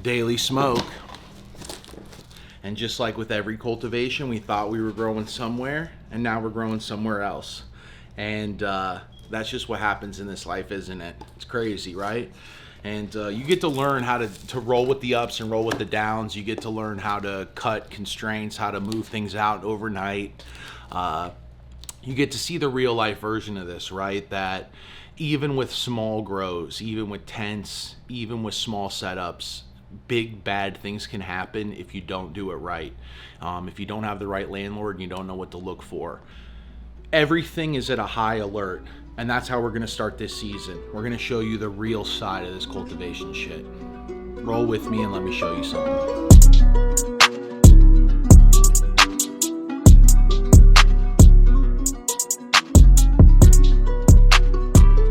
daily smoke. And just like with every cultivation, we thought we were growing somewhere, and now we're growing somewhere else. And that's just what happens in this life, isn't it? It's crazy, right? And you get to learn how to roll with the ups and roll with the downs. You get to learn how to cut constraints, how to move things out overnight. You get to see the real life version of this, right? That even with small grows, even with tents, even with small setups, big bad things can happen if you don't do it right. If you don't have the right landlord and you don't know what to look for. Everything is at a high alert, and that's how we're going to start this season. We're going to show you the real side of this cultivation shit. Roll with me and let me show you something.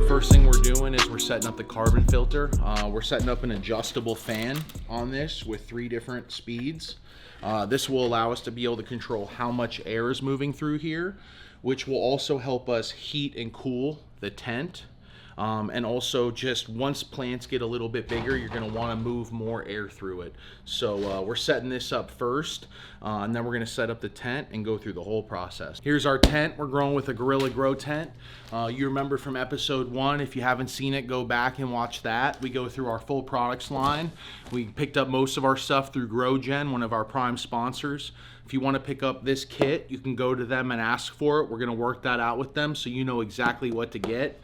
First thing we're doing is we're setting up the carbon filter. We're setting up an adjustable fan on this with 3 different speeds. This will allow us to be able to control how much air is moving through here, which will also help us heat and cool the tent. And also just once plants get a little bit bigger, you're gonna wanna move more air through it. So we're setting this up first, and then we're gonna set up the tent and go through the whole process. Here's our tent. We're growing with a Gorilla Grow tent. You remember from episode 1, if you haven't seen it, go back and watch that. We go through our full products line. We picked up most of our stuff through GrowGen, one of our prime sponsors. If you wanna pick up this kit, you can go to them and ask for it. We're gonna work that out with them so you know exactly what to get.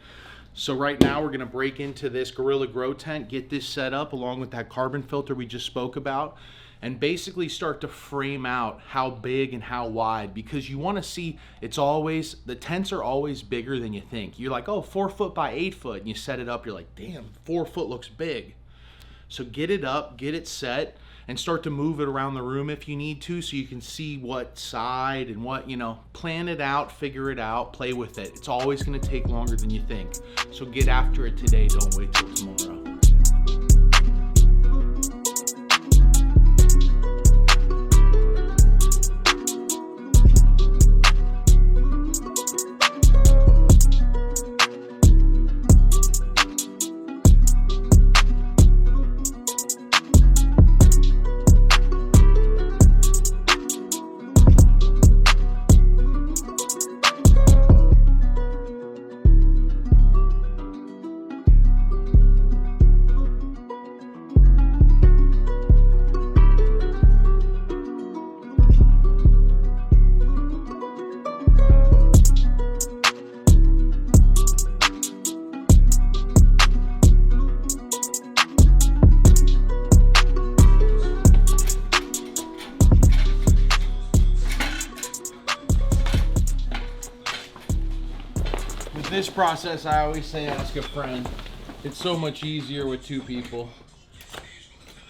So right now we're gonna break into this Gorilla Grow tent, get this set up along with that carbon filter we just spoke about, and basically start to frame out how big and how wide, because you wanna see, the tents are always bigger than you think. You're like, oh, 4 foot by 8 foot, and you set it up, you're like, damn, 4 foot looks big. So get it up, get it set, and start to move it around the room if you need to, so you can see what side and what, plan it out, figure it out, play with it. It's always gonna take longer than you think. So get after it today, don't wait till tomorrow. This process, I always say, ask a friend. It's so much easier with 2 people.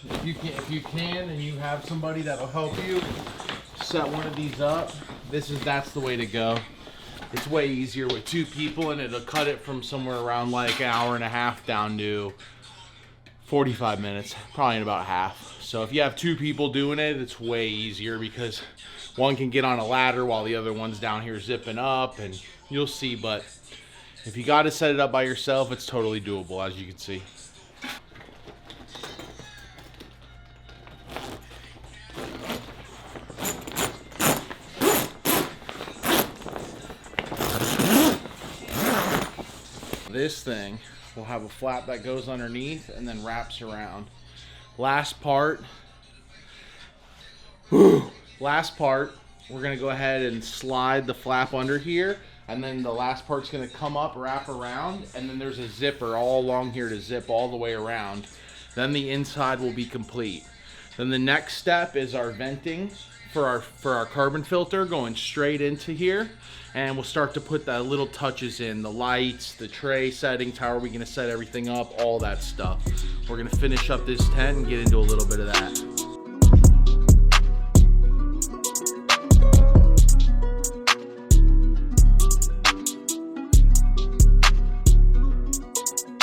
If you can and you have somebody that'll help you set one of these up, that's the way to go. It's way easier with 2 people, and it'll cut it from somewhere around like an hour and a half down to 45 minutes, probably in about half. So if you have 2 people doing it, it's way easier because one can get on a ladder while the other one's down here zipping up, and you'll see. But if you got to set it up by yourself, it's totally doable, as you can see. This thing will have a flap that goes underneath and then wraps around. Last part, we're gonna go ahead and slide the flap under here, and then the last part's gonna come up, wrap around, and then there's a zipper all along here to zip all the way around. Then the inside will be complete. Then the next step is our venting for our carbon filter going straight into here, and we'll start to put the little touches in, the lights, the tray settings, how are we gonna set everything up, all that stuff. We're gonna finish up this tent and get into a little bit of that.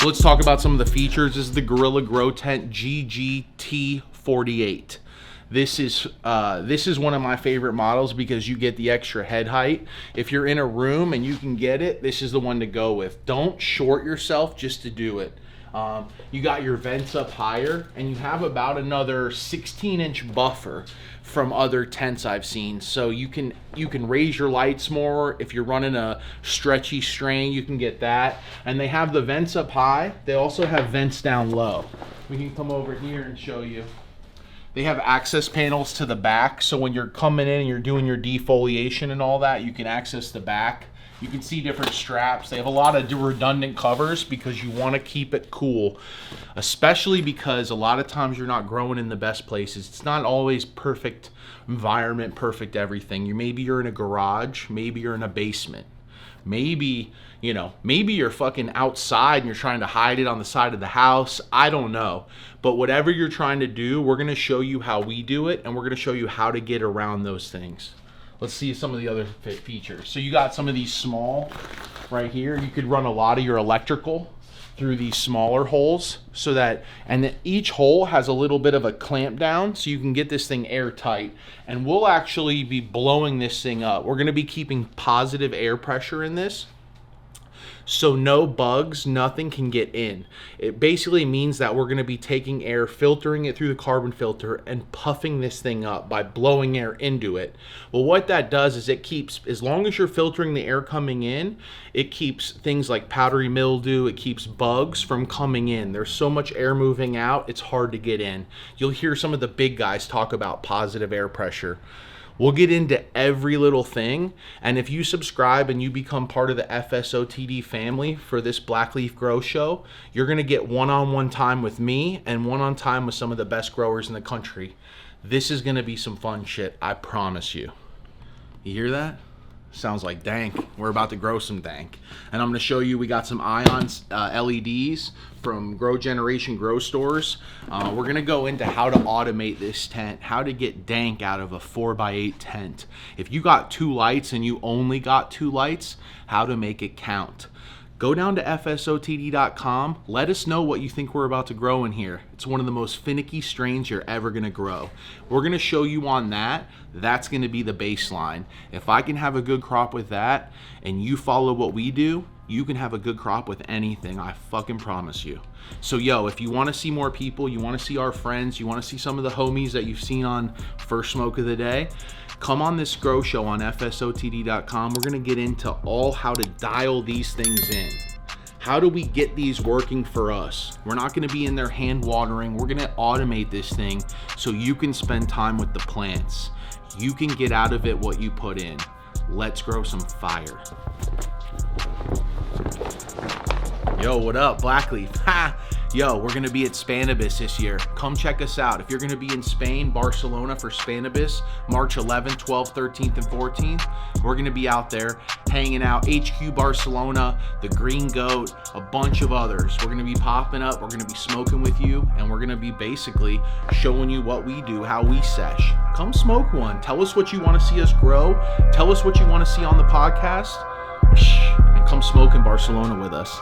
Let's talk about some of the features. This is the Gorilla Grow Tent GGT48. This is one of my favorite models because you get the extra head height. If you're in a room and you can get it, this is the one to go with. Don't short yourself just to do it. You got your vents up higher, and you have about another 16-inch buffer from other tents I've seen. So you can raise your lights more. If you're running a stretchy strain, you can get that. And they have the vents up high. They also have vents down low. We can come over here and show you. They have access panels to the back, so when you're coming in and you're doing your defoliation and all that, you can access the back. You can see different straps. They have a lot of redundant covers because you want to keep it cool, especially because a lot of times you're not growing in the best places. It's not always perfect environment, perfect everything. Maybe you're in a garage, maybe you're in a basement. Maybe, maybe you're fucking outside and you're trying to hide it on the side of the house. I don't know. But whatever you're trying to do, we're going to show you how we do it, and we're going to show you how to get around those things. Let's see some of the other features. So you got some of these small right here. You could run a lot of your electrical through these smaller holes and then each hole has a little bit of a clamp down so you can get this thing airtight. And we'll actually be blowing this thing up. We're going to be keeping positive air pressure in this, so no bugs, nothing can get in. It basically means that we're going to be taking air, filtering it through the carbon filter, and puffing this thing up by blowing air into it. Well, what that does is it keeps, as long as you're filtering the air coming in, it keeps things like powdery mildew, it keeps bugs from coming in. There's so much air moving out, it's hard to get in. You'll hear some of the big guys talk about positive air pressure. We'll get into every little thing, and if you subscribe and you become part of the FSOTD family for this Blackleaf Grow Show, you're going to get one-on-one time with me and one-on-one time with some of the best growers in the country. This is going to be some fun shit, I promise you. You hear that? Sounds like dank. We're about to grow some dank. And I'm going to show you, we got some ions LEDs from Grow Generation Grow Stores. We're going to go into how to automate this tent, how to get dank out of a 4x8 tent. If you got 2 lights and you only got 2 lights, how to make it count. Go down to fsotd.com. Let us know what you think we're about to grow in here. It's one of the most finicky strains you're ever going to grow. We're going to show you on that. That's going to be the baseline. If I can have a good crop with that and you follow what we do, you can have a good crop with anything. I fucking promise you. So if you want to see more people, you want to see our friends, you want to see some of the homies that you've seen on First Smoke of the Day, come on this grow show on fsotd.com. We're going to get into all how to dial these things in. How do we get these working for us? We're not going to be in there hand watering. We're going to automate this thing so you can spend time with the plants. You can get out of it what you put in. Let's grow some fire. Yo, what up, Blackleaf? Ha! Yo, we're going to be at Spanibus this year. Come check us out. If you're going to be in Spain, Barcelona for Spanibus, March 11th, 12th, 13th, and 14th, we're going to be out there hanging out. HQ Barcelona, the Green Goat, a bunch of others. We're going to be popping up. We're going to be smoking with you, and we're going to be basically showing you what we do, how we sesh. Come smoke one. Tell us what you want to see us grow. Tell us what you want to see on the podcast. And come smoke in Barcelona with us.